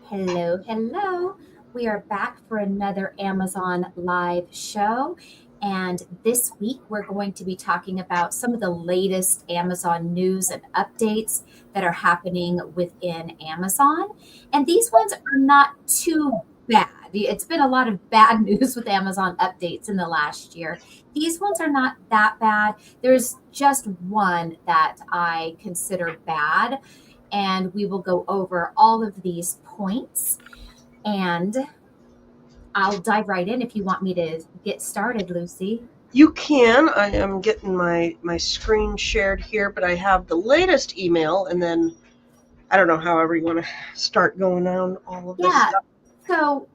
Hello, hello. We are back for another Amazon live show. And this week, we're going to be talking about some of the latest Amazon news and updates that are happening within Amazon. And these ones are not too bad. It's been a lot of bad news with Amazon updates in the last year. These ones are not that bad. There's just one that I consider bad, and we will go over all of these points, and I'll dive right in if you want me to get started, Lucy. You can. I am getting my screen shared here, but I have the latest email, and then I don't know, however you want to start going down all of this Yeah, stuff. so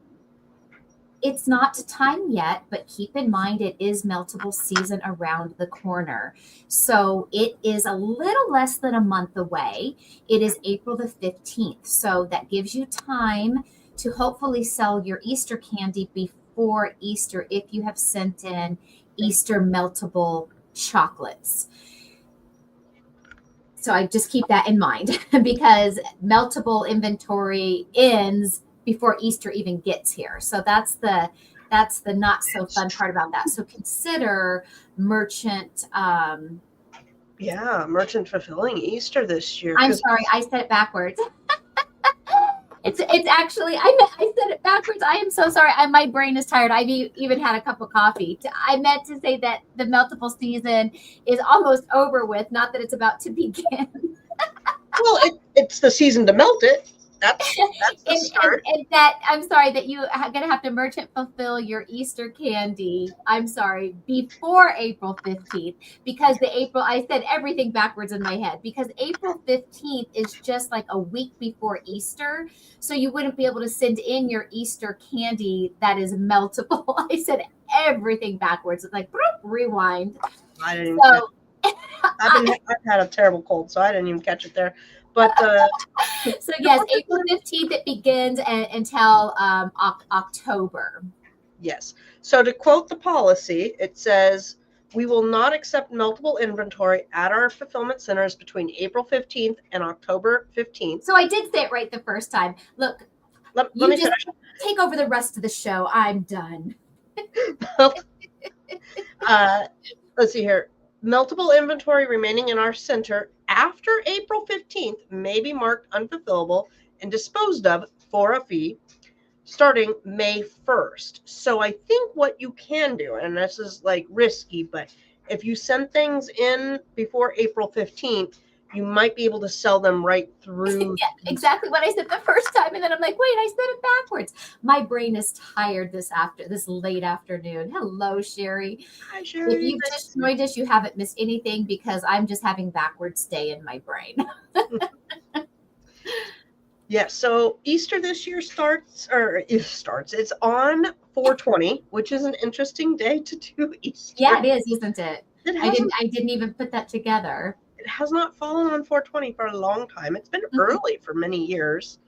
it's not time yet, but keep in mind it is meltable season around the corner. So it is a little less than a month away. It is April the 15th. So that gives you time to hopefully sell your Easter candy before Easter if you have sent in Easter meltable chocolates. So I just keep that in mind because meltable inventory ends before Easter even gets here. So that's the not so fun part about that. So consider merchant. Merchant fulfilling Easter this year. I'm sorry, I said it backwards. It's actually I said it backwards. I am so sorry. My brain is tired. I've even had a cup of coffee. I meant to say that the meltable season is almost over with, not that it's about to begin. Well, it's the season to melt it. That's the start. And that I'm sorry that you are going to have to merchant fulfill your Easter candy. I'm sorry, before April 15th, because I said everything backwards in my head, because April 15th is just like a week before Easter. So you wouldn't be able to send in your Easter candy that is meltable. I said everything backwards. It's like rewind. I didn't. So I've had a terrible cold, so I didn't even catch it there. But so yes, April 15th it begins until October. Yes. So to quote the policy, it says, we will not accept meltable inventory at our fulfillment centers between April 15th and October 15th. So I did say it right the first time. Look, Let you me just finish. take over the rest of the show. I'm done. Let's see here. Meltable inventory remaining in our center after April 15th may be marked unfulfillable and disposed of for a fee starting May 1st. So I think what you can do, and this is like risky, but if you send things in before April 15th, you might be able to sell them right through. Yeah, exactly what I said the first time. And then I'm like, wait, I said it backwards. My brain is tired this late afternoon. Hello, Sherry. Hi, Sherry. If you've just joined us, you haven't missed anything because I'm just having backwards day in my brain. Yeah, so Easter this year starts. It's on 4/20, which is an interesting day to do Easter. Yeah, it is, isn't it? I didn't even put that together. It has not fallen on 4/20 for a long time. It's been early for many years,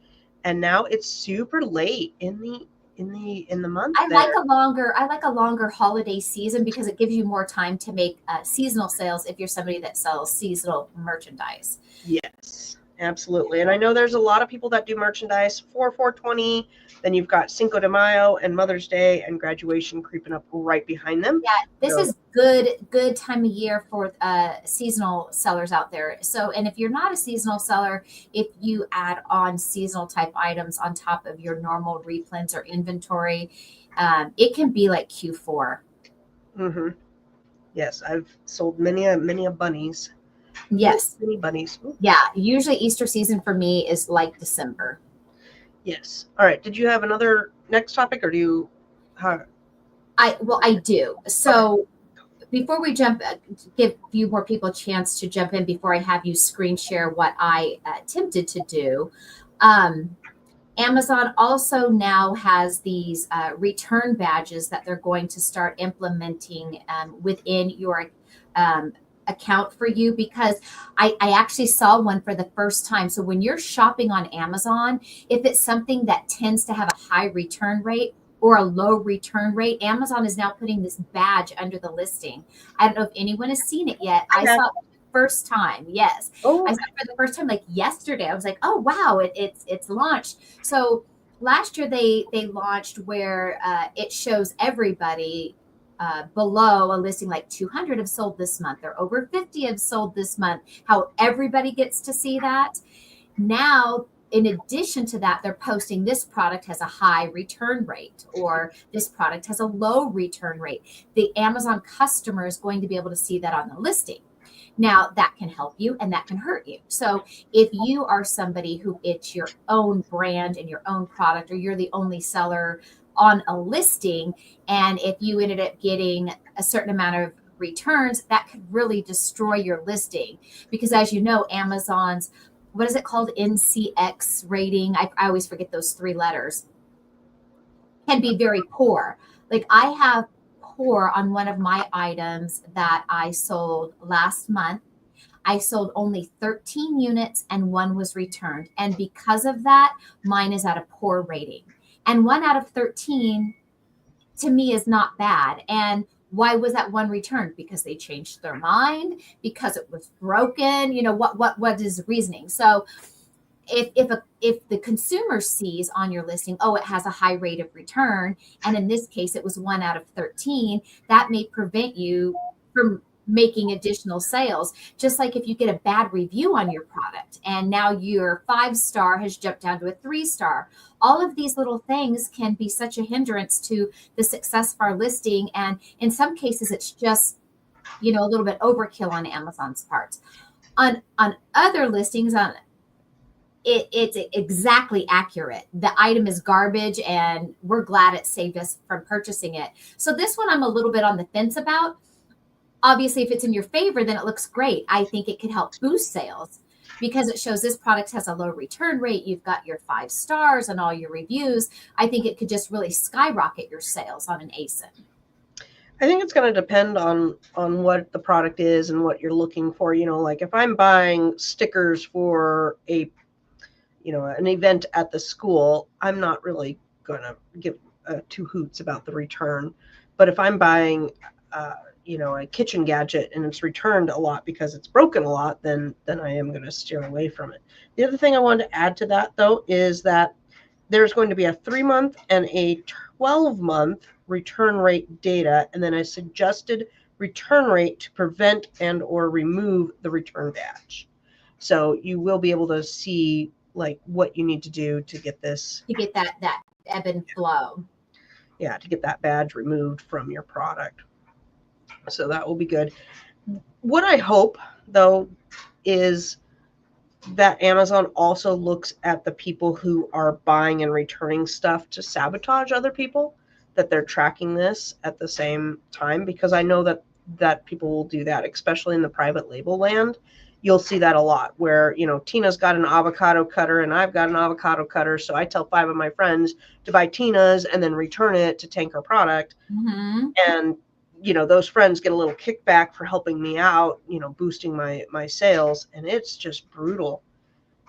and now it's super late in the month. I like a longer holiday season because it gives you more time to make seasonal sales if you're somebody that sells seasonal merchandise. Yes, absolutely. And I know there's a lot of people that do merchandise for 4/20. Then you've got Cinco de Mayo and Mother's Day and graduation creeping up right behind them. Yeah, this is good time of year for seasonal sellers out there. So, and if you're not a seasonal seller, if you add on seasonal type items on top of your normal replens or inventory, it can be like Q4. Mm-hmm. Yes, I've sold many a bunnies. Yes. Many bunnies. Ooh. Yeah, usually Easter season for me is like December. Yes. All right. Did you have another next topic, or do you? I do. So before we give a few more people a chance to jump in before I have you screen share what I attempted to do. Amazon also now has these return badges that they're going to start implementing within your account for you, because I actually saw one for the first time. So when you're shopping on Amazon, if it's something that tends to have a high return rate or a low return rate, Amazon is now putting this badge under the listing. I don't know if anyone has seen it yet. I saw it for the first time. Yes. Oh. I saw it for the first time like yesterday. I was like, oh wow, it's launched. So last year they launched where it shows everybody below a listing like 200 have sold this month or over 50 have sold this month, how everybody gets to see that. Now, in addition to that, they're posting this product has a high return rate or this product has a low return rate. The Amazon customer is going to be able to see that on the listing. Now, that can help you and that can hurt you. So, if you are somebody who it's your own brand and your own product, or you're the only seller on a listing, and if you ended up getting a certain amount of returns, that could really destroy your listing. Because, as you know, Amazon's what is it called? NCX rating. I always forget those three letters. Can be very poor. Like I have poor on one of my items that I sold last month. I sold only 13 units and one was returned. And because of that, mine is at a poor rating. And 1 out of 13 to me is not bad. And why was that one returned? Because they changed their mind, because it was broken. What is the reasoning? So if the consumer sees on your listing, oh, it has a high rate of return, and in this case it was 1 out of 13, that may prevent you from making additional sales. Just like if you get a bad review on your product and now your 5-star has jumped down to a 3-star, all of these little things can be such a hindrance to the success of our listing. And in some cases it's just a little bit overkill on Amazon's part. On other listings, it's exactly accurate. The item is garbage and we're glad it saved us from purchasing it. So this one I'm a little bit on the fence about. Obviously, if it's in your favor, then it looks great. I think it could help boost sales because it shows this product has a low return rate. You've got your 5 stars and all your reviews. I think it could just really skyrocket your sales on an ASIN. I think it's going to depend on what the product is and what you're looking for. Like if I'm buying stickers for an event at the school, I'm not really going to give two hoots about the return. But if I'm buying, a kitchen gadget and it's returned a lot because it's broken a lot, then I am going to steer away from it. The other thing I wanted to add to that, though, is that there's going to be a 3-month and a 12-month return rate data, and then a suggested return rate to prevent and or remove the return badge. So you will be able to see like what you need to do to get this, to get that ebb and flow. Yeah, to get that badge removed from your product. So that will be good. What I hope, though, is that Amazon also looks at the people who are buying and returning stuff to sabotage other people, that they're tracking this at the same time, because I know that people will do that, especially in the private label land. You'll see that a lot where, Tina's got an avocado cutter and I've got an avocado cutter. So I tell 5 of my friends to buy Tina's and then return it to Tanker product. Mm-hmm. And, those friends get a little kickback for helping me out, boosting my sales. And it's just brutal.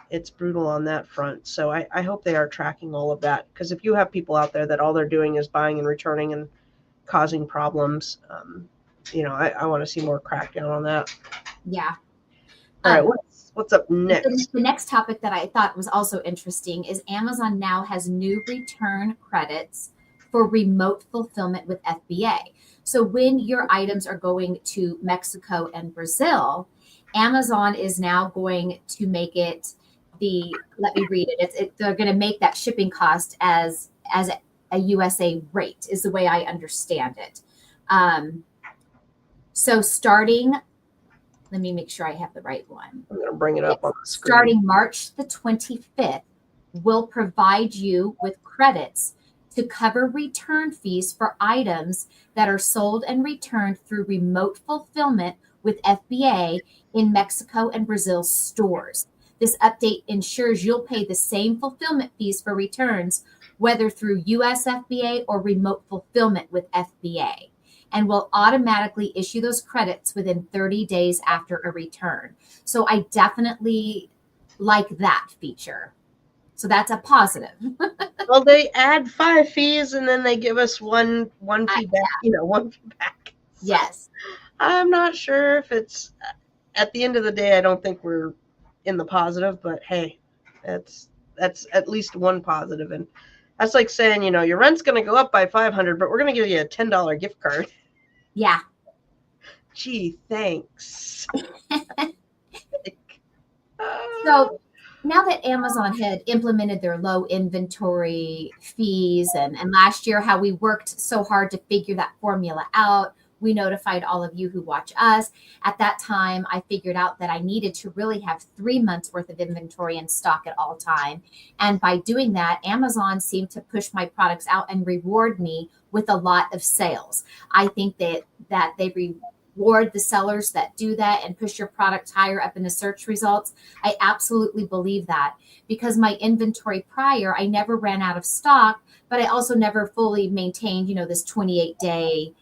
It's brutal on that front. So I hope they are tracking all of that, because if you have people out there that all they're doing is buying and returning and causing problems, I want to see more crackdown on that. Yeah. All right, what's up next? The next topic that I thought was also interesting is Amazon now has new return credits for remote fulfillment with FBA. So when your items are going to Mexico and Brazil, Amazon is now going to make it let me read it. They're going to make that shipping cost as a USA rate is the way I understand it. So starting, let me make sure I have the right one. I'm going to bring it up on the screen. Starting March the 25th, will provide you with credits to cover return fees for items that are sold and returned through remote fulfillment with FBA in Mexico and Brazil stores. This update ensures you'll pay the same fulfillment fees for returns, whether through US FBA or remote fulfillment with FBA, and will automatically issue those credits within 30 days after a return. So I definitely like that feature. So that's a positive. Well, they add 5 fees and then they give us one fee back, one fee back. So yes. I'm not sure if it's, at the end of the day, I don't think we're in the positive, but hey, that's at least one positive. And That's like saying, your rent's going to go up by $500, but we're going to give you a $10 gift card. Yeah. Gee, thanks. So now that Amazon had implemented their low inventory fees, and last year how we worked so hard to figure that formula out, we notified all of you who watch us. At that time, I figured out that I needed to really have 3 months worth of inventory in stock at all time. And by doing that, Amazon seemed to push my products out and reward me with a lot of sales. I think that they reward the sellers that do that and push your product higher up in the search results. I absolutely believe that, because my inventory prior, I never ran out of stock, but I also never fully maintained, this 28-day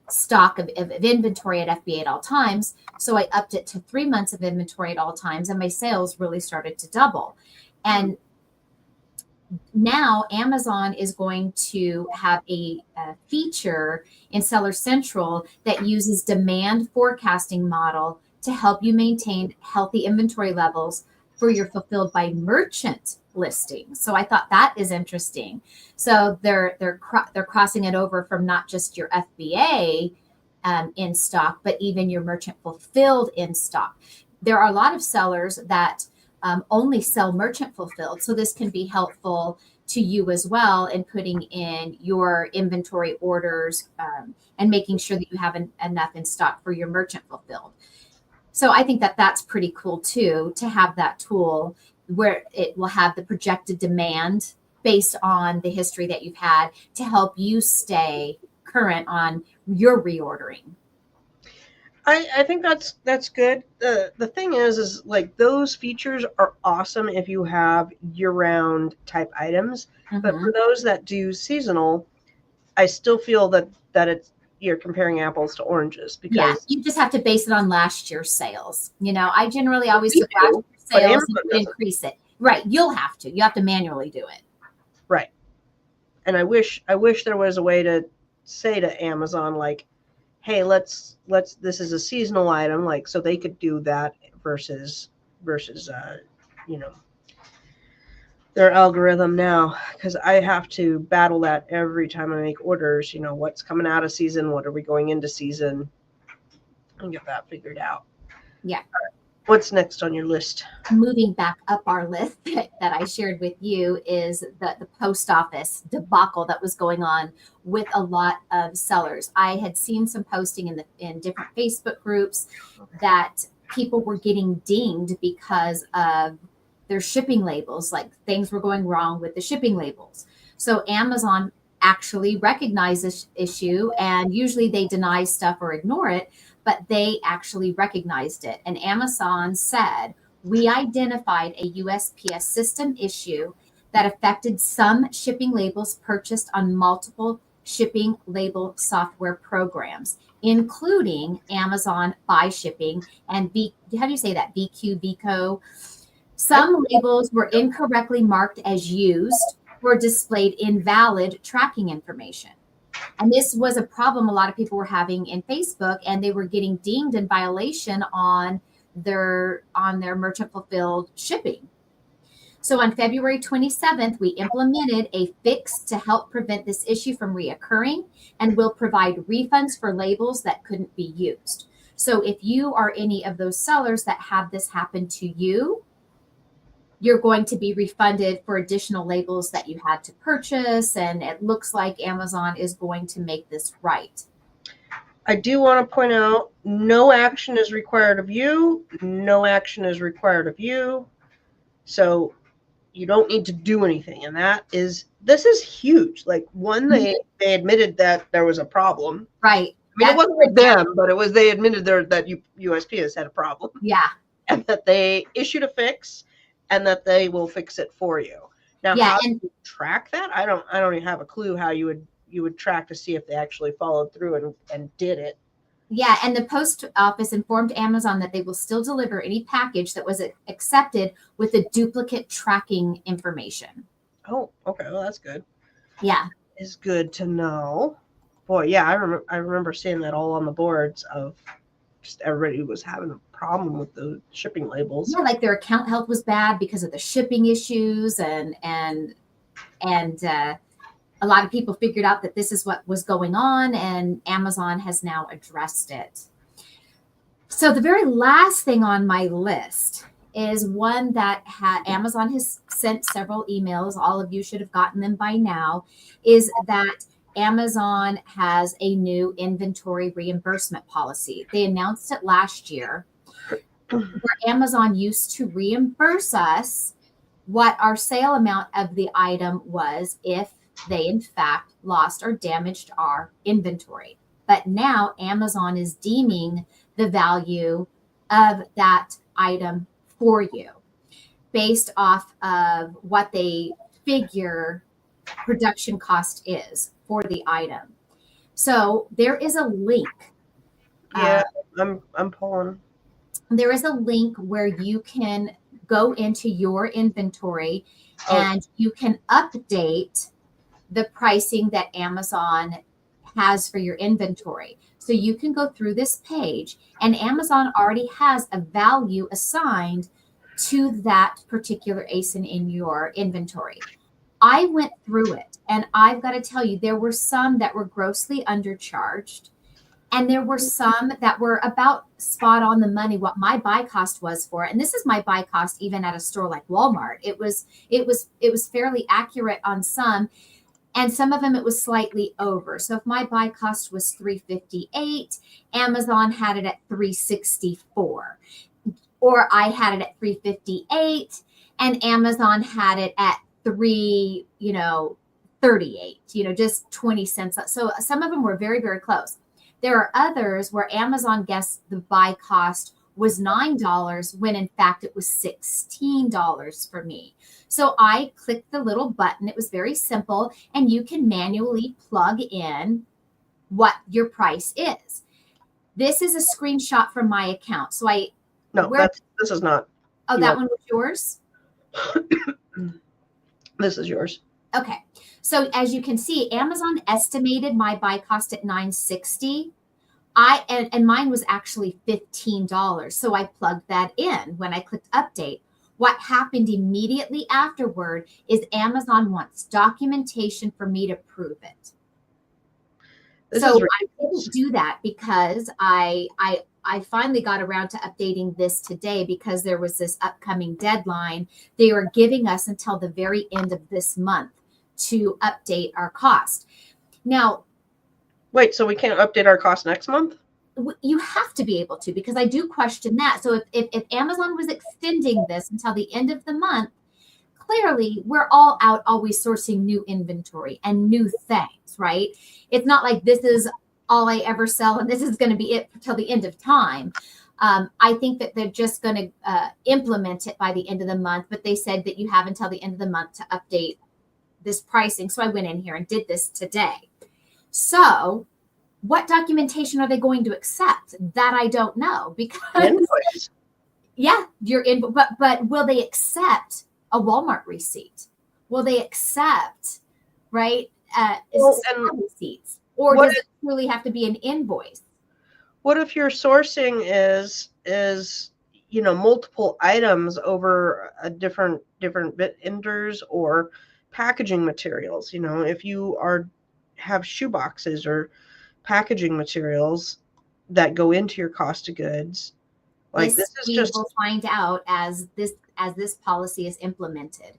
stock of inventory at FBA at all times. So I upped it to 3 months of inventory at all times, and my sales really started to double. And now Amazon is going to have a feature in Seller Central that uses demand forecasting model to help you maintain healthy inventory levels for your fulfilled by merchant listings. So I thought that is interesting. So they're crossing it over from not just your FBA in stock, but even your merchant fulfilled in stock. There are a lot of sellers that only sell merchant fulfilled. So this can be helpful to you as well in putting in your inventory orders and making sure that you have enough in stock for your merchant fulfilled. So I think that that's pretty cool too, to have that tool where it will have the projected demand based on the history that you've had to help you stay current on your reordering. I think that's good. The thing is like those features are awesome if you have year-round type items, but for those that do seasonal, I still feel that you're comparing apples to oranges, because you just have to base it on last year's sales. I generally always took last year's but sales Amazon and increase it. Right. You have to manually do it. Right. And I wish there was a way to say to Amazon, like, hey, let's this is a seasonal item, like, so they could do that versus their algorithm now, because I have to battle that every time I make orders. What's coming out of season, what are we going into season, and get that figured out. Yeah. What's next on your list? Moving back up our list that I shared with you is the post office debacle that was going on with a lot of sellers. I had seen some posting in different Facebook groups that people were getting dinged because of their shipping labels, like things were going wrong with the shipping labels. So Amazon actually recognized this issue, and usually they deny stuff or ignore it, but they actually recognized it. And Amazon said, we identified a USPS system issue that affected some shipping labels purchased on multiple shipping label software programs, including Amazon Buy Shipping and how do you say that? BQ, BCO. Some labels were incorrectly marked as used or displayed invalid tracking information. And this was a problem a lot of people were having in Facebook, and they were getting deemed in violation on their merchant fulfilled shipping. So on February 27th, we implemented a fix to help prevent this issue from reoccurring, and will provide refunds for labels that couldn't be used. So if you are any of those sellers that have this happen to you, you're going to be refunded for additional labels that you had to purchase. And it looks like Amazon is going to make this right. I do want to point out, no action is required of you. No action is required of you. So you don't need to do anything. And this is huge. Like, one, they admitted that there was a problem. Right. I mean, it wasn't with them, but they admitted that USPS had a problem. Yeah. And that they issued a fix, and that they will fix it for you. Now, how do you track that? I don't even have a clue how you would track to see if they actually followed through and did it. Yeah, and the post office informed Amazon that they will still deliver any package that was accepted with a duplicate tracking information. Oh, okay. Well, that's good. Yeah. It's good to know. Boy, yeah, I remember seeing that all on the boards of just everybody was having a problem with the shipping labels. Yeah, like their account health was bad because of the shipping issues, and and a lot of people figured out that this is what was going on, and Amazon has now addressed it. So the very last thing on my list is one that Amazon has sent several emails. All of you should have gotten them by now. Is that Amazon has a new inventory reimbursement policy. They announced it last year, where Amazon used to reimburse us what our sale amount of the item was if they in fact lost or damaged our inventory. But now Amazon is deeming the value of that item for you based off of what they figure production cost is for the item. So there is a link. Yeah, I'm pulling. There is a link where you can go into your inventory and you can update the pricing that Amazon has for your inventory. So you can go through this page, and Amazon already has a value assigned to that particular ASIN in your inventory. I went through it, and I've got to tell you, there were some that were grossly undercharged, and there were some that were about spot on the money what my buy cost was for it. And this is my buy cost even at a store like Walmart. It was fairly accurate on some, and some of them it was slightly over. So if my buy cost was $358, Amazon had it at $364. Or I had it at $358 and Amazon had it at $338, just 20 cents. So some of them were very, very close. There are others where Amazon guessed the buy cost was $9 when in fact it was $16 for me. So I clicked the little button. It was very simple, and you can manually plug in what your price is. This is a screenshot from my account. So this is not. Oh, that one was yours? This is yours. Okay. So as you can see, Amazon estimated my buy cost at $9.60. And mine was actually $15. So I plugged that in when I clicked update. What happened immediately afterward is Amazon wants documentation for me to prove it. So I didn't do that because I finally got around to updating this today because there was this upcoming deadline. They were giving us until the very end of this month to update our cost. Now, wait, so we can't update our cost next month? You have to be able to, because I do question that. So if Amazon was extending this until the end of the month, clearly we're all out always sourcing new inventory and new things, right? It's not like this is all I ever sell and this is going to be it until the end of time. I think that they're just going to implement it by the end of the month, but they said that you have until the end of the month to update this pricing. So I went in here and did this today. So what documentation are they going to accept? That I don't know, because yeah, you're in, but will they accept a Walmart receipt? Will they accept, right? Receipts, or does it really have to be an invoice? What if your sourcing is multiple items over a different vendors or packaging materials? If you have shoe boxes or packaging materials that go into your cost of goods, like this is just, we'll find out as this policy is implemented.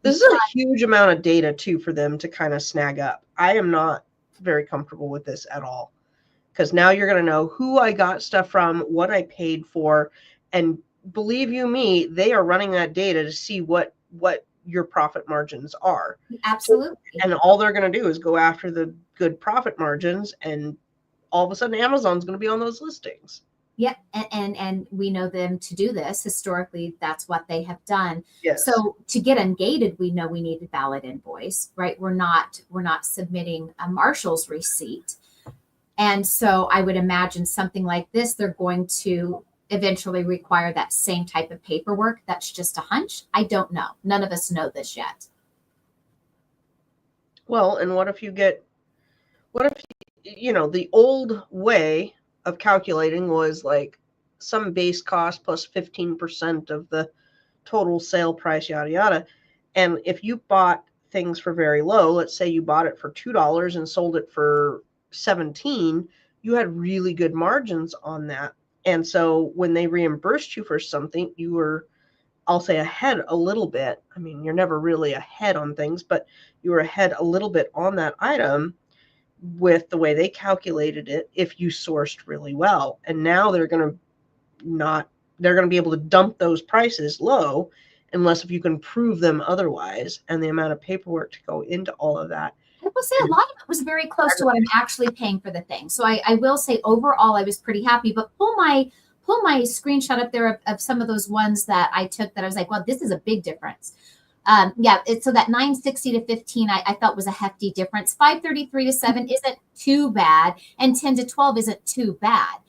This is a huge amount of data too for them to kind of snag up. I am not very comfortable with this at all, because now you're going to know who I got stuff from, what I paid for, and believe you me, they are running that data to see what your profit margins are. Absolutely. And all they're going to do is go after the good profit margins, and all of a sudden Amazon's going to be on those listings. Yeah, and we know them to do this. Historically, that's what they have done. Yes. So to get ungated, we know we need a valid invoice, right? We're not submitting a marshal's receipt. And so I would imagine something like this, they're going to eventually require that same type of paperwork. That's just a hunch. I don't know. None of us know this yet. Well, and what if the old way of calculating was like some base cost plus 15% of the total sale price, yada, yada. And if you bought things for very low, let's say you bought it for $2 and sold it for 17, you had really good margins on that. And so when they reimbursed you for something, you were, I'll say, ahead a little bit. I mean, you're never really ahead on things, but you were ahead a little bit on that item with the way they calculated it if you sourced really well. And now they're going to be able to dump those prices low unless if you can prove them otherwise. And the amount of paperwork to go into all of that. I will say a lot of it was very close to what I'm actually paying for the thing. So I will say overall I was pretty happy, but pull my screenshot up there of some of those ones that I took that I was like, well, this is a big difference. So that 960 to 15 I felt was a hefty difference. 533 to 7 isn't too bad, and 10 to 12 isn't too bad.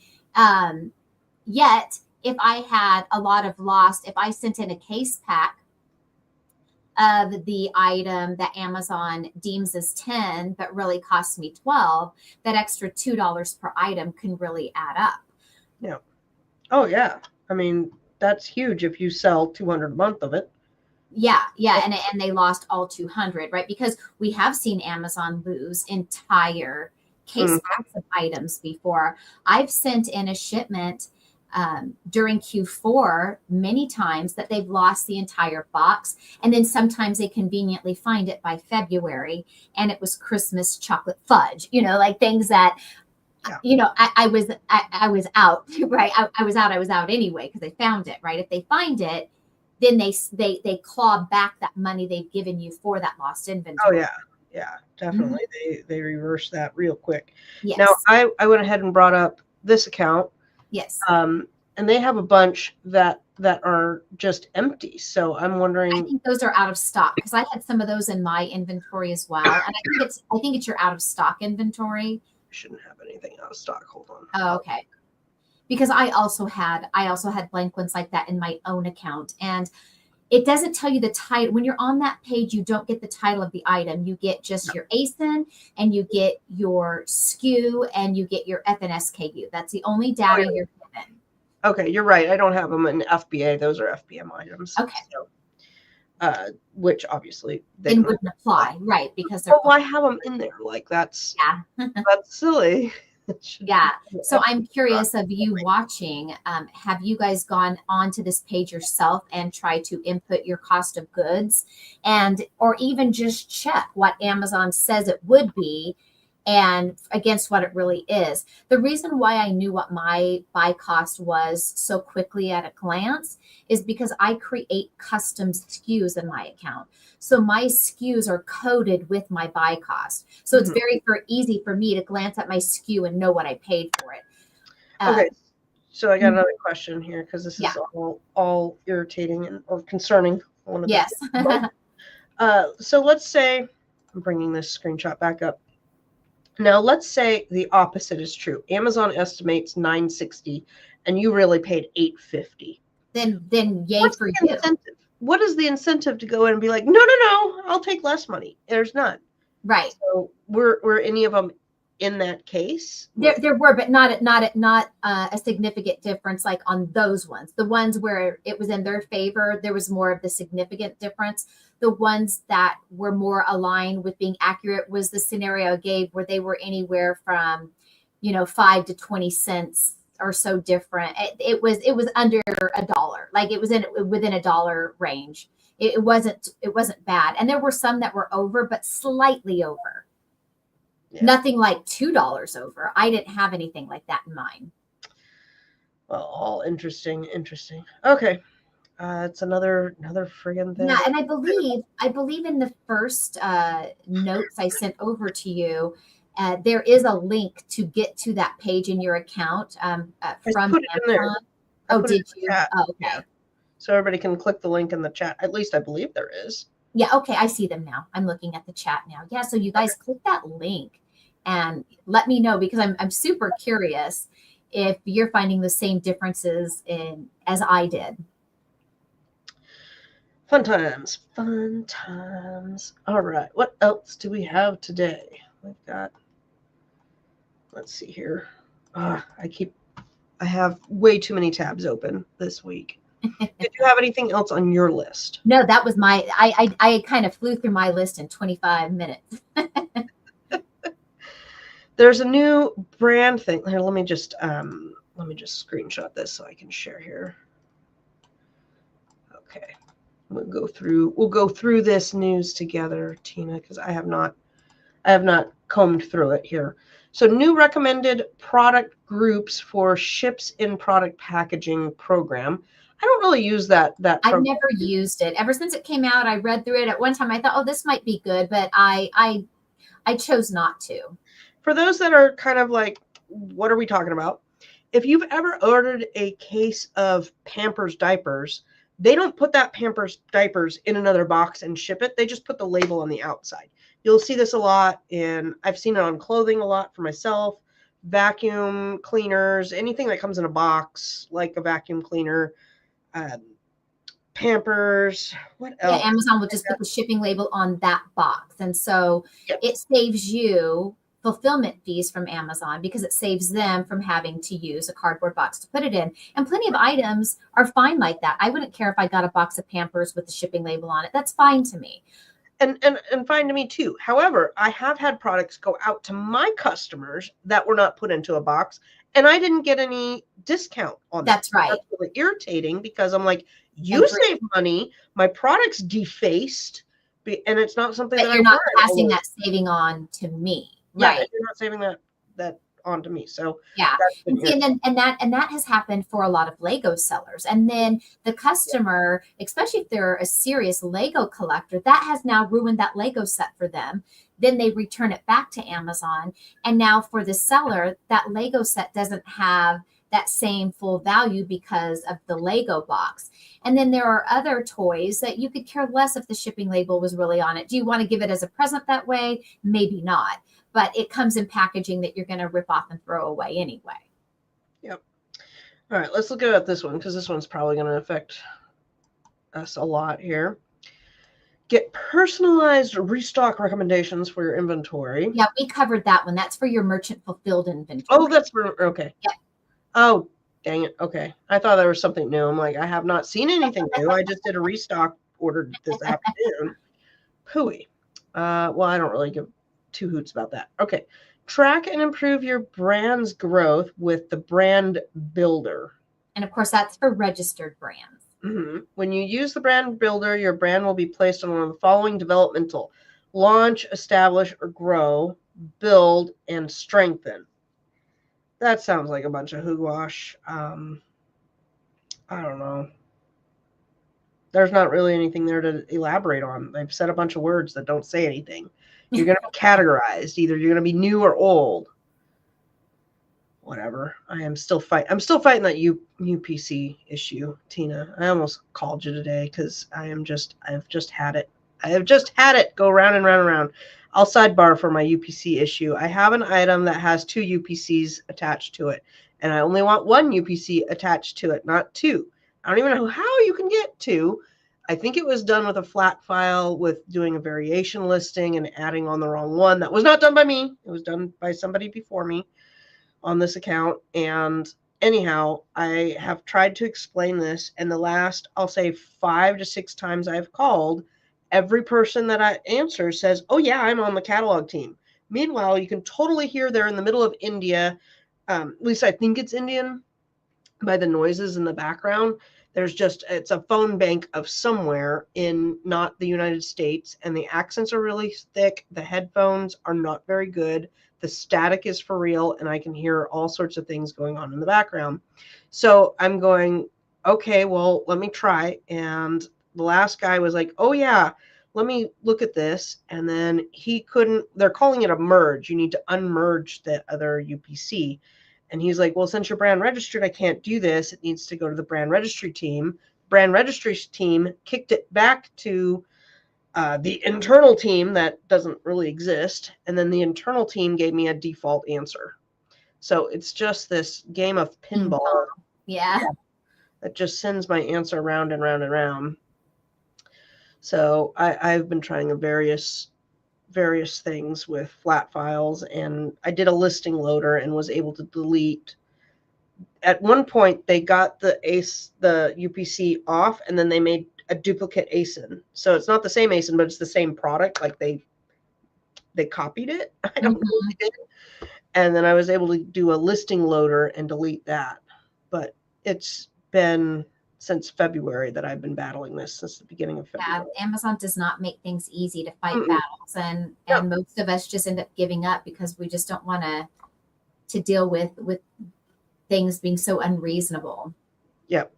Yet if I had a lot of lost, if I sent in a case pack of the item that Amazon deems as 10, but really costs me 12, that extra $2 per item can really add up. Yeah. Oh yeah. I mean, that's huge if you sell 200 a month of it. Yeah. And they lost all 200, right? Because we have seen Amazon lose entire case packs of items before. I've sent in a shipment during Q4 many times that they've lost the entire box. And then sometimes they conveniently find it by February and it was Christmas chocolate fudge, like things that, I was out, right? I was out anyway, because they found it, right? If they find it, then they claw back that money they've given you for that lost inventory. Oh yeah, definitely. They reverse that real quick. Yes. Now I went ahead and brought up this account. Yes. And they have a bunch that are just empty. So I'm wondering. I think those are out of stock, because I had some of those in my inventory as well. And I think it's your out of stock inventory. I shouldn't have anything out of stock. Hold on. Oh, okay. Because I also had blank ones like that in my own account. And it doesn't tell you the title. When you're on that page, you don't get the title of the item. You get just your ASIN, and you get your SKU, and you get your FNSKU. That's the only data you're given. Okay, you're right. I don't have them in FBA. Those are FBM items. Okay. So, which obviously they wouldn't apply, right? Because they're. Why have them in there? Like that's that's silly. Yeah. So I'm curious of you watching. Have you guys gone onto this page yourself and tried to input your cost of goods, or even just check what Amazon says it would be and against what it really is? The reason why I knew what my buy cost was so quickly at a glance is because I create custom SKUs in my account. So my SKUs are coded with my buy cost. So it's very easy for me to glance at my SKU and know what I paid for it. Okay. So I got another question here, because this is all irritating or concerning. Yes. So let's say, I'm bringing this screenshot back up. Now, let's say the opposite is true. Amazon estimates $960 and you really paid $850. Then yay for you. Incentive? What is the incentive to go in and be like, no, I'll take less money? There's none. Right. So were any of them in that case? There were, but not a significant difference like on those ones. The ones where it was in their favor, there was more of the significant difference. The ones that were more aligned with being accurate was the scenario I gave, where they were anywhere from 5 to 20 cents or so different. It was under $1. Like it was within $1 range. It wasn't bad. And there were some that were over, but slightly over. Yeah. Nothing like $2 over. I didn't have anything like that in mind. Well, all interesting. Okay. It's another friggin' thing. Yeah, and I believe in the first notes I sent over to you, there is a link to get to that page in your account from Amazon. Oh, did you? Oh, okay. Yeah. So everybody can click the link in the chat. At least I believe there is. Yeah, okay, I see them now. I'm looking at the chat now. Yeah, so you guys click that link and let me know, because I'm super curious if you're finding the same differences as I did. Fun times. All right, what else do we have today? We've got, let's see here. I have way too many tabs open this week. Did you have anything else on your list? No, that was I kind of flew through my list in 25 minutes. There's a new brand thing. Here, let me just screenshot this so I can share here. Okay. We'll go through this news together, Tina, because I have not combed through it here. So new recommended product groups for ships in product packaging program. I don't really use that I've program. never used it. Ever since it came out, I read through it. At one time I thought, oh, this might be good, but I chose not to. For those that are kind of like, what are we talking about? If you've ever ordered a case of Pampers diapers, they don't put that Pampers diapers in another box and ship it. They just put the label on the outside. You'll see this a lot I've seen it on clothing a lot for myself, vacuum cleaners, anything that comes in a box, like a vacuum cleaner, Pampers, what Yeah, else? Amazon will just put the shipping label on that box. And so Yep. it saves you fulfillment fees from Amazon because it saves them from having to use a cardboard box to put it in. And plenty of items are fine like that. I wouldn't care if I got a box of Pampers with the shipping label on it. That's fine to me. And fine to me too. However, I have had products go out to my customers that were not put into a box, and I didn't get any discount on that. That's right. That's really irritating because I'm like, you save money, my product's defaced, and it's not something that that you're not passing that saving on to me. Yeah, right. You're not saving that onto me. So yeah, and that has happened for a lot of Lego sellers. And then the customer, especially if they're a serious Lego collector, that has now ruined that Lego set for them. Then they return it back to Amazon, and now for the seller, that Lego set doesn't have that same full value because of the Lego box. And then there are other toys that you could care less if the shipping label was really on it. Do you want to give it as a present that way? Maybe not. But it comes in packaging that you're going to rip off and throw away anyway. Yep. All right, let's look at this one because this one's probably going to affect us a lot here. Get personalized restock recommendations for your inventory. Yeah, we covered that one. That's for your merchant fulfilled inventory. Oh, that's for, okay. Yep. Oh, dang it. Okay. I thought there was something new. I'm like, I have not seen anything new. I just did a restock order this afternoon. Hooey. Well, I don't really give two hoots about that. Okay. Track and improve your brand's growth with the brand builder. And of course, that's for registered brands. Mm-hmm. When you use the brand builder, your brand will be placed on one of the following developmental: launch, establish, or grow, build, and strengthen. That sounds like a bunch of hogwash. I don't know. There's not really anything there to elaborate on. They've said a bunch of words that don't say anything. You're going to be categorized. Either you're going to be new or old. Whatever. I'm still fighting that UPC issue, Tina. I almost called you today because I've just had it. I have just had it go round and round and round. I'll sidebar for my UPC issue. I have an item that has 2 UPCs attached to it, and I only want 1 UPC attached to it, not 2. I don't even know how you can get 2. I think it was done with a flat file with doing a variation listing and adding on the wrong one. That was not done by me. It was done by somebody before me on this account. And anyhow, I have tried to explain this, and the last, I'll say 5 to 6 times I've called, every person that I answer says, oh yeah, I'm on the catalog team. Meanwhile, you can totally hear they're in the middle of India. At least I think it's Indian by the noises in the background. It's a phone bank of somewhere in not the United States, and the accents are really thick. The headphones are not very good. The static is for real, and I can hear all sorts of things going on in the background. So I'm going, okay, well, let me try. And the last guy was like, oh yeah, let me look at this. And then they're calling it a merge. You need to unmerge the other UPC. And he's like, well, since you're brand registered, I can't do this. It needs to go to the brand registry team. Brand registry team kicked it back to the internal team that doesn't really exist. And then the internal team gave me a default answer. So it's just this game of pinball. Yeah. That just sends my answer round and round and round. So I've been trying various things with flat files, and I did a listing loader and was able to delete at one point they got the UPC off, and then they made a duplicate ASIN. So it's not the same ASIN, but it's the same product. Like they copied it. I don't know what they did. And then I was able to do a listing loader and delete that. But it's been since February that I've been battling this, since the beginning of February. Yeah, Amazon does not make things easy to fight Mm-mm. battles, and most of us just end up giving up because we just don't want to deal with things being so unreasonable. Yep.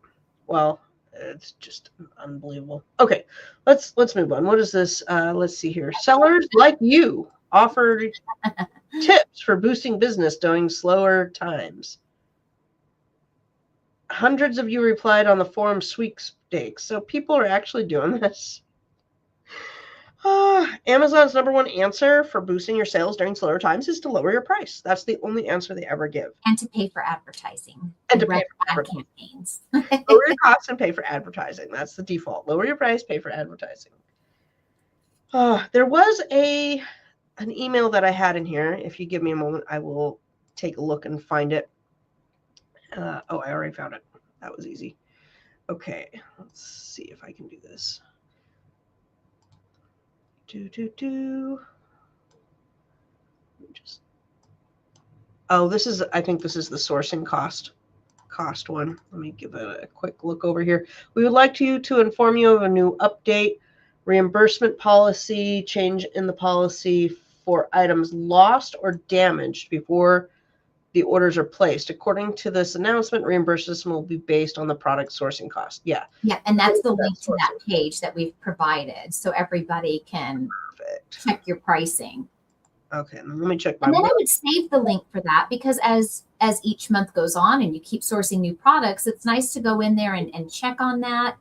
Well, it's just unbelievable. Okay, let's move on. What is this? Let's see here. Sellers like you offer tips for boosting business during slower times. Hundreds of you replied on the forum sweepstakes, so people are actually doing this. Amazon's number one answer for boosting your sales during slower times is to lower your price. That's the only answer they ever give. And to pay for advertising. And to pay for campaigns. Lower your costs and pay for advertising. That's the default. Lower your price, pay for advertising. There was an email that I had in here. If you give me a moment, I will take a look and find it. I already found it. That was easy. Okay, let's see if I can do this. I think this is the sourcing cost one. Let me give it a quick look over here. We would like you to inform you of a new update, reimbursement policy, change in the policy for items lost or damaged before the orders are placed. According to this announcement, reimbursement will be based on the product sourcing cost. Yeah. Yeah, and that's the link to that page that we've provided, so everybody can check your pricing. Okay, let me check my. And then I would save the link for that, because as each month goes on and you keep sourcing new products, it's nice to go in there and check on that.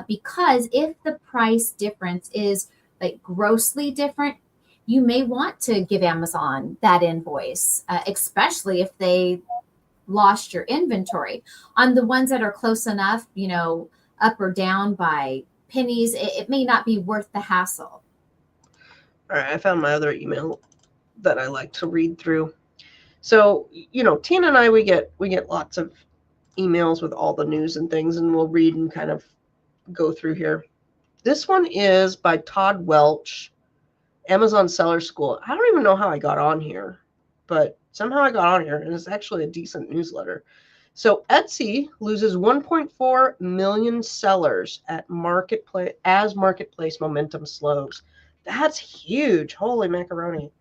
Because if the price difference is like grossly different, you may want to give Amazon that invoice, especially if they lost your inventory. On the ones that are close enough, up or down by pennies, it may not be worth the hassle. All right, I found my other email that I like to read through. So, Tina and I, we get lots of emails with all the news and things, and we'll read and kind of go through here. This one is by Todd Welch, Amazon Seller School. I don't even know how I got on here, but somehow I got on here, and it's actually a decent newsletter. So Etsy loses 1.4 million sellers as marketplace momentum slows. That's huge. Holy macaroni.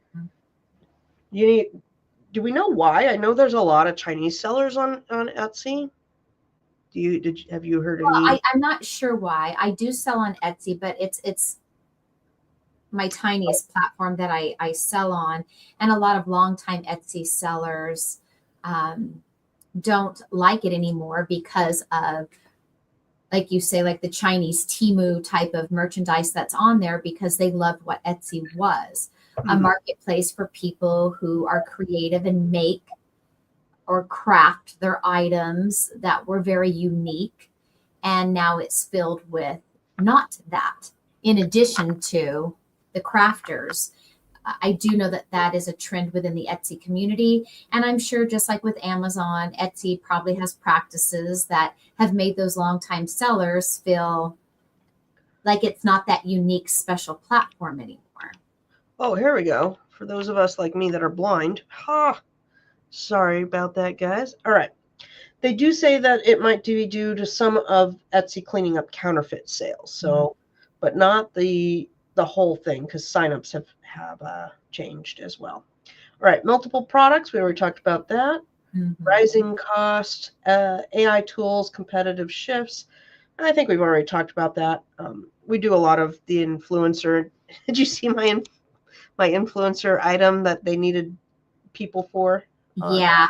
Do we know why? I know there's a lot of Chinese sellers on Etsy. Have you heard any? Well, I'm not sure why. I do sell on Etsy, but it's my tiniest platform that I sell on, and a lot of longtime Etsy sellers don't like it anymore because of, like you say, like the Chinese Temu type of merchandise that's on there, because they loved what Etsy was, a marketplace for people who are creative and make or craft their items that were very unique. And now it's filled with not that. In addition to the crafters, I do know that that is a trend within the Etsy community. And I'm sure, just like with Amazon, Etsy probably has practices that have made those longtime sellers feel like it's not that unique, special platform anymore. Oh, here we go. For those of us like me that are blind. Sorry about that, guys. All right. They do say that it might be due to some of Etsy cleaning up counterfeit sales. So, but not the whole thing, because signups have changed as well. All right. Multiple products. We already talked about that. Rising cost, AI tools, competitive shifts. I think we've already talked about that. We do a lot of the influencer. Did you see my influencer item that they needed people for? Yeah.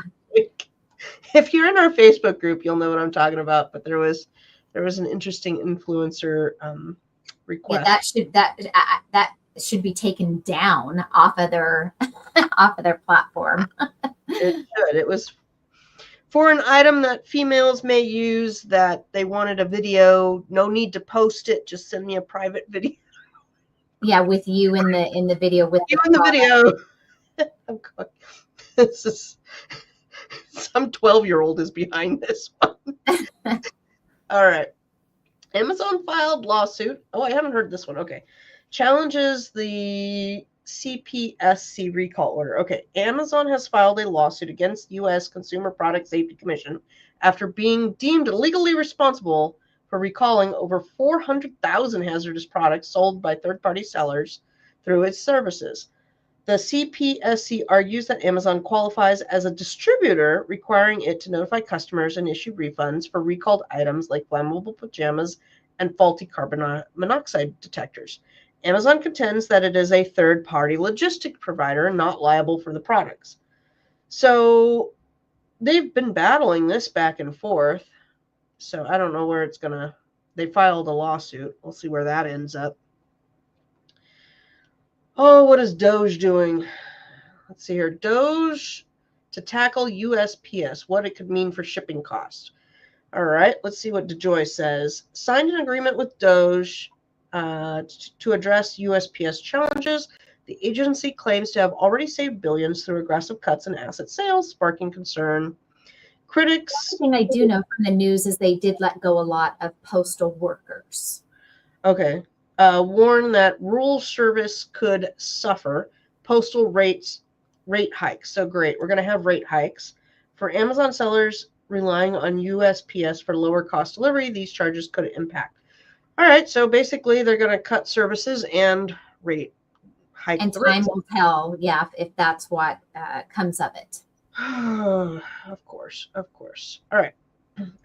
If you're in our Facebook group, you'll know what I'm talking about. But there was an interesting influencer request. Yeah, that should be taken down off of their platform. It should. It was for an item that females may use, that they wanted a video. No need to post it. Just send me a private video. Yeah, with you in the video with you in the video. I'm going, Some 12-year-old is behind this one. All right. Amazon filed lawsuit. Oh, I haven't heard this one. Okay. Challenges the CPSC recall order. Okay. Amazon has filed a lawsuit against U.S. Consumer Product Safety Commission after being deemed legally responsible for recalling over 400,000 hazardous products sold by third-party sellers through its services. The CPSC argues that Amazon qualifies as a distributor, requiring it to notify customers and issue refunds for recalled items like flammable pajamas and faulty carbon monoxide detectors. Amazon contends that it is a third-party logistic provider and not liable for the products. So they've been battling this back and forth. So I don't know where it's going to. They filed a lawsuit. We'll see where that ends up. Oh, what is Doge doing? Let's see here. Doge to tackle USPS, what it could mean for shipping costs. All right, let's see what DeJoy says. Signed an agreement with Doge to address USPS challenges. The agency claims to have already saved billions through aggressive cuts in asset sales, sparking concern. Critics. One thing I do know from the news is they did let go a lot of postal workers. Okay. Warn that rural service could suffer postal rate hikes. So great. We're going to have rate hikes. For Amazon sellers relying on USPS for lower cost delivery, these charges could impact. All right. So basically, they're going to cut services and rate hike. And time will tell, yeah, if that's what comes of it. Of course. Of course. All right.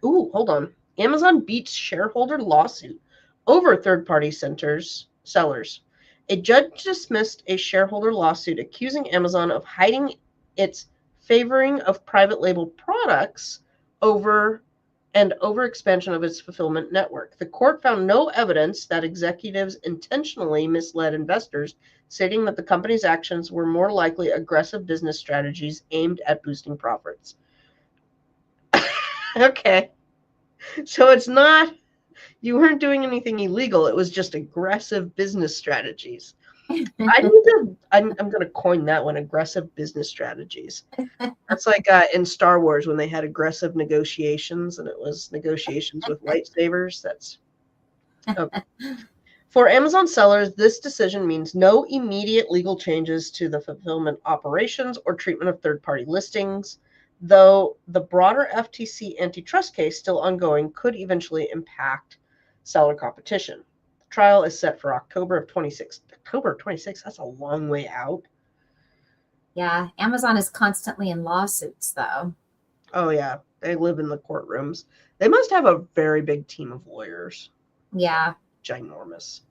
Ooh, hold on. Amazon beats shareholder lawsuit over third-party sellers. A judge dismissed a shareholder lawsuit accusing Amazon of hiding its favoring of private label products over expansion of its fulfillment network. The court found no evidence that executives intentionally misled investors, stating that the company's actions were more likely aggressive business strategies aimed at boosting profits. Okay. So it's not, you weren't doing anything illegal. It was just aggressive business strategies. I'm going to coin that one, aggressive business strategies. That's like in Star Wars when they had aggressive negotiations and it was negotiations with lightsabers. That's okay. For Amazon sellers, this decision means no immediate legal changes to the fulfillment operations or treatment of third-party listings, though the broader FTC antitrust case still ongoing could eventually impact seller competition. The trial is set for October of 26. October of 26, that's a long way out. Yeah, Amazon is constantly in lawsuits, though. Oh, yeah. They live in the courtrooms. They must have a very big team of lawyers. Yeah. Ginormous.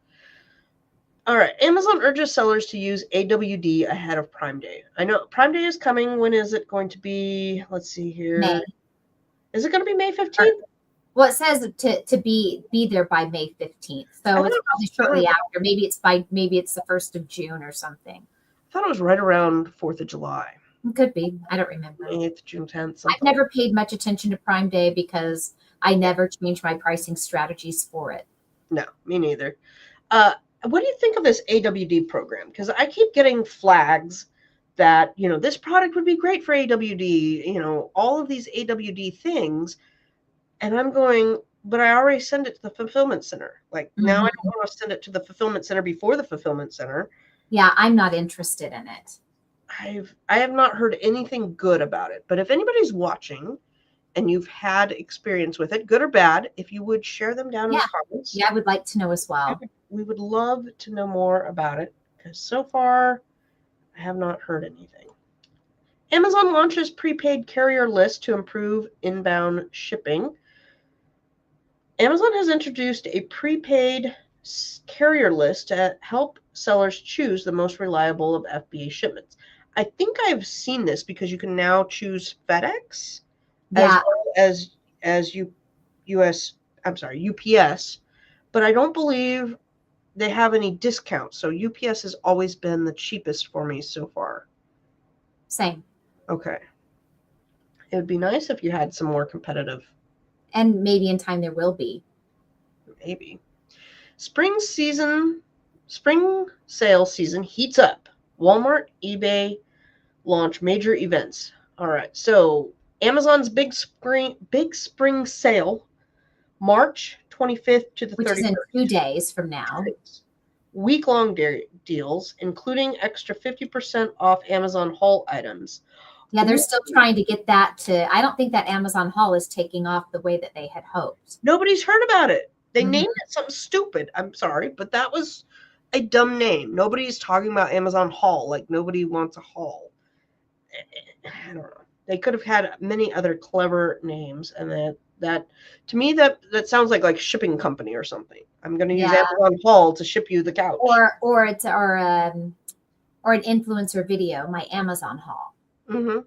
All right. Amazon urges sellers to use AWD ahead of Prime Day. I know Prime Day is coming. When is it going to be? Let's see here. May. Is it going to be May 15th? Well, it says to be there by May 15th. So it's probably shortly after. Maybe it's the 1st of June or something. I thought it was right around 4th of July. It could be. I don't remember. 8th, June 10th. I've never paid much attention to Prime Day because I never change my pricing strategies for it. No, me neither. What do you think of this AWD program? Because I keep getting flags that, this product would be great for AWD, all of these AWD things. And I'm going, but I already send it to the fulfillment center. Like now I don't want to send it to the fulfillment center before the fulfillment center. Yeah, I'm not interested in it. I have not heard anything good about it. But if anybody's watching and you've had experience with it, good or bad, if you would share them down in the comments. Yeah, I would like to know as well. We would love to know more about it because so far I have not heard anything. Amazon launches prepaid carrier list to improve inbound shipping. Amazon has introduced a prepaid carrier list to help sellers choose the most reliable of FBA shipments. I think I've seen this because you can now choose FedEx as well as UPS, but I don't believe they have any discounts. So UPS has always been the cheapest for me so far. Same. Okay. It would be nice if you had some more competitive. And maybe in time there will be. Maybe. Spring sale season heats up. Walmart, eBay launch major events. All right. So Amazon's Big Spring Sale, March 25th to the which is in 31st. 2 days from now. Week-long deals, including extra 50% off Amazon haul items. Yeah, they're still trying to get that to, I don't think that Amazon haul is taking off the way that they had hoped. Nobody's heard about it. They named it something stupid. I'm sorry, but that was a dumb name. Nobody's talking about Amazon haul. Like, nobody wants a haul. I don't know. They could have had many other clever names, and that to me that sounds like shipping company or something. I'm going to use Amazon haul to ship you the couch. Or it's an influencer video, my Amazon haul. Mm-hmm.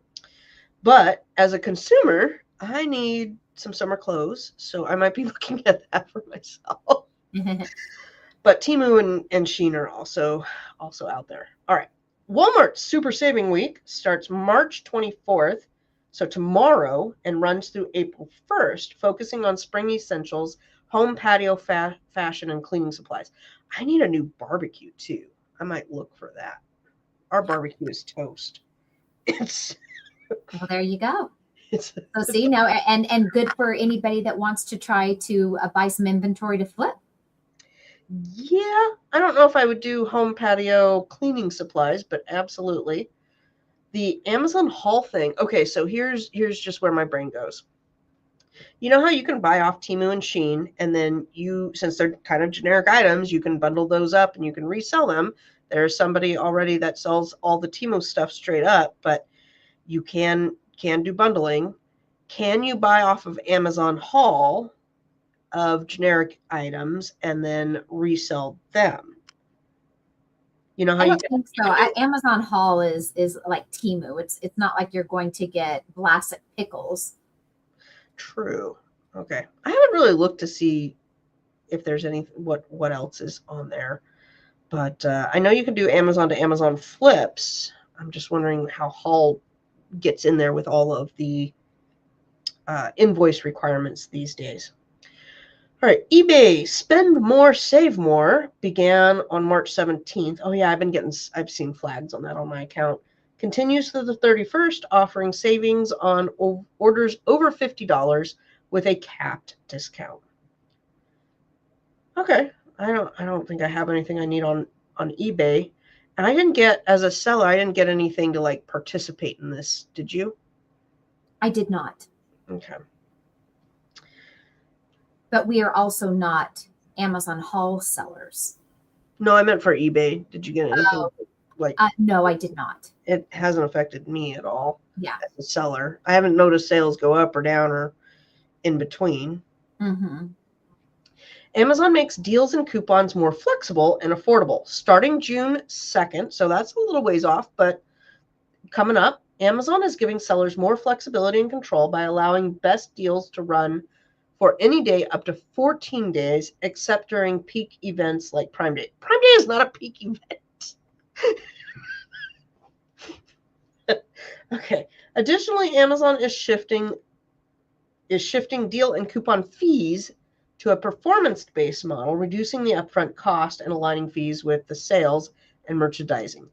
But as a consumer, I need some summer clothes, so I might be looking at that for myself. But Temu and Shein are also out there. All right. Walmart's Super Saving Week starts March 24th, so tomorrow, and runs through April 1st, focusing on spring essentials, home patio fashion, and cleaning supplies. I need a new barbecue, too. I might look for that. Our barbecue is toast. Well, there you go. So see, now, and good for anybody that wants to try to buy some inventory to flip. Yeah, I don't know if I would do home patio cleaning supplies, but absolutely. The Amazon haul thing. Okay, so here's just where my brain goes. You know how you can buy off Temu and Shein, and then since they're kind of generic items, you can bundle those up and you can resell them. There's somebody already that sells all the Temu stuff straight up, but you can do bundling. Can you buy off of Amazon haul of generic items and then resell them? You know how I don't think so. Amazon haul is like Temu. It's not like you're going to get Vlasic pickles. True. Okay. I haven't really looked to see if there's any what else is on there, but I know you can do Amazon to Amazon flips. I'm just wondering how haul gets in there with all of the invoice requirements these days. All right, eBay Spend More, Save More began on March 17th. Oh yeah, I've seen flags on that on my account. Continues through the 31st, offering savings on orders over $50 with a capped discount. Okay, I don't think I have anything I need on eBay. And as a seller, I didn't get anything to like participate in this. Did you? I did not. Okay. But we are also not Amazon haul sellers. No, I meant for eBay. Did you get anything no, I did not. It hasn't affected me at all. Yeah. As a seller, I haven't noticed sales go up or down or in between. Mm-hmm. Amazon makes deals and coupons more flexible and affordable starting June 2nd. So that's a little ways off, but coming up, Amazon is giving sellers more flexibility and control by allowing best deals to run for any day up to 14 days, except during peak events like Prime Day. Prime Day is not a peak event. Okay. Additionally, Amazon is shifting deal and coupon fees to a performance-based model, reducing the upfront cost and aligning fees with the sales and merchandising.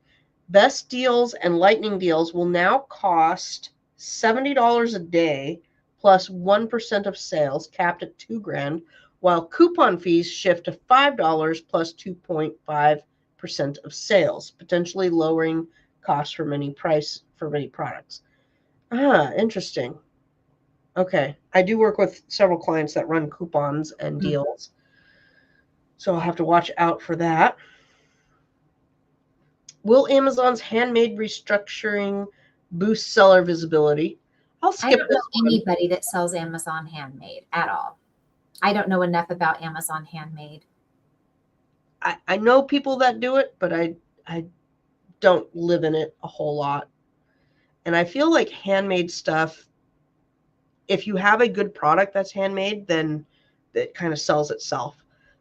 Best deals and lightning deals will now cost $70 a day plus 1% of sales, capped at $2,000, while coupon fees shift to $5 plus 2.5% of sales, potentially lowering costs for many products. Interesting. Okay. I do work with several clients that run coupons and deals, so I'll have to watch out for that. Will Amazon's handmade restructuring boost seller visibility? I'll skip I don't know anybody that sells Amazon handmade at all. I don't know enough about Amazon handmade. I know people that do it, but I don't live in it a whole lot. And I feel like handmade stuff, if you have a good product that's handmade, then it kind of sells itself.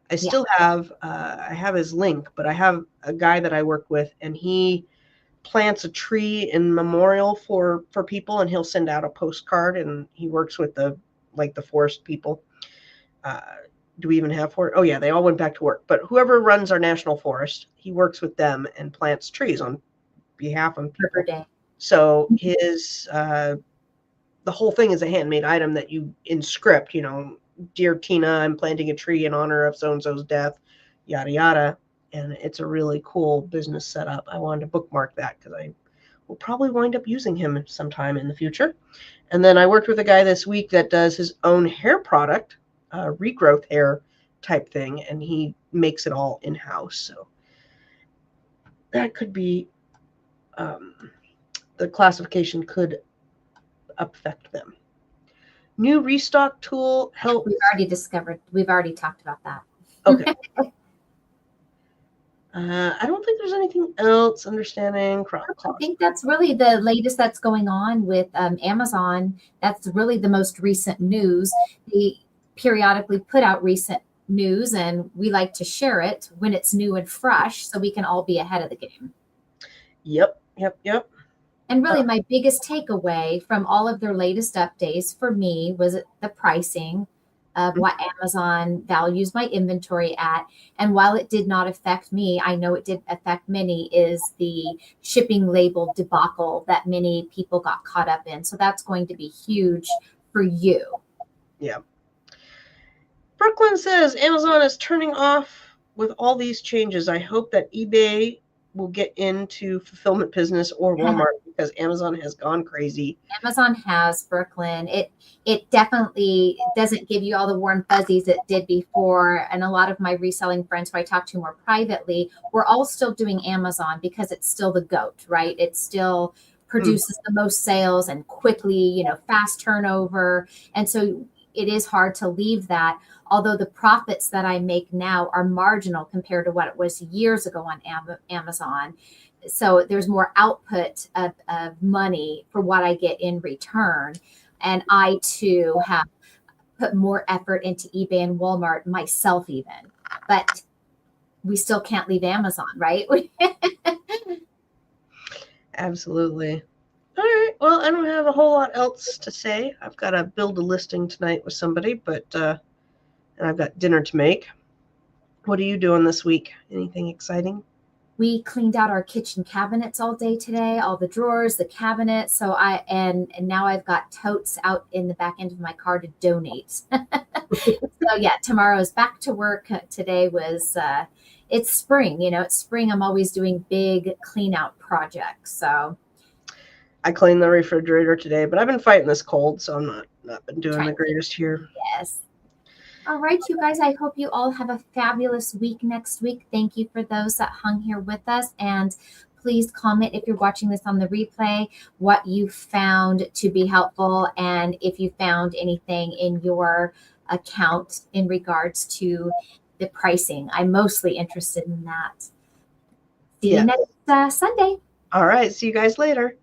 I still have, I have his link, but I have a guy that I work with, and he plants a tree in memorial for people, and he'll send out a postcard, and he works with the forest people. Do we even have forest? Oh yeah, they all went back to work. But whoever runs our national forest, he works with them and plants trees on behalf of people. Day. So his the whole thing is a handmade item that you in script, you know, dear Tina, I'm planting a tree in honor of so and so's death, yada yada. And it's a really cool business setup. I wanted to bookmark that because I will probably wind up using him sometime in the future. And then I worked with a guy this week that does his own hair product, regrowth hair type thing, and he makes it all in house. So that could be the classification could affect them. New restock tool help. We've already talked about that. Okay. I don't think there's anything else. Understanding crop cost. I think that's really the latest that's going on with Amazon. That's really the most recent news. They periodically put out recent news, and we like to share it when it's new and fresh so we can all be ahead of the game. Yep. And really, my biggest takeaway from all of their latest updates for me was the pricing of what Amazon values my inventory at. And while it did not affect me, I know it did affect many, is the shipping label debacle that many people got caught up in. So that's going to be huge for you. Yeah. Brooklyn says Amazon is turning off with all these changes. I hope that eBay will get into fulfillment business or Walmart because Amazon has gone crazy. Amazon has, Brooklyn. It definitely doesn't give you all the warm fuzzies it did before. And a lot of my reselling friends who I talk to more privately, we're all still doing Amazon because it's still the GOAT, right? It still produces the most sales and quickly, fast turnover. And so it is hard to leave that. Although the profits that I make now are marginal compared to what it was years ago on Amazon. So there's more output of money for what I get in return. And I too have put more effort into eBay and Walmart myself even. But we still can't leave Amazon, right? Absolutely. All right. Well, I don't have a whole lot else to say. I've got to build a listing tonight with somebody, but and I've got dinner to make. What are you doing this week? Anything exciting? We cleaned out our kitchen cabinets all day today, all the drawers, the cabinets. So and now I've got totes out in the back end of my car to donate. So yeah, tomorrow's back to work. Today was it's spring, it's spring. I'm always doing big clean out projects. So I cleaned the refrigerator today, but I've been fighting this cold, so I'm not been doing the greatest here. Yes. All right, you guys, I hope you all have a fabulous week next week. Thank you for those that hung here with us. And please comment if you're watching this on the replay, what you found to be helpful and if you found anything in your account in regards to the pricing. I'm mostly interested in that. See you next Sunday. All right. See you guys later.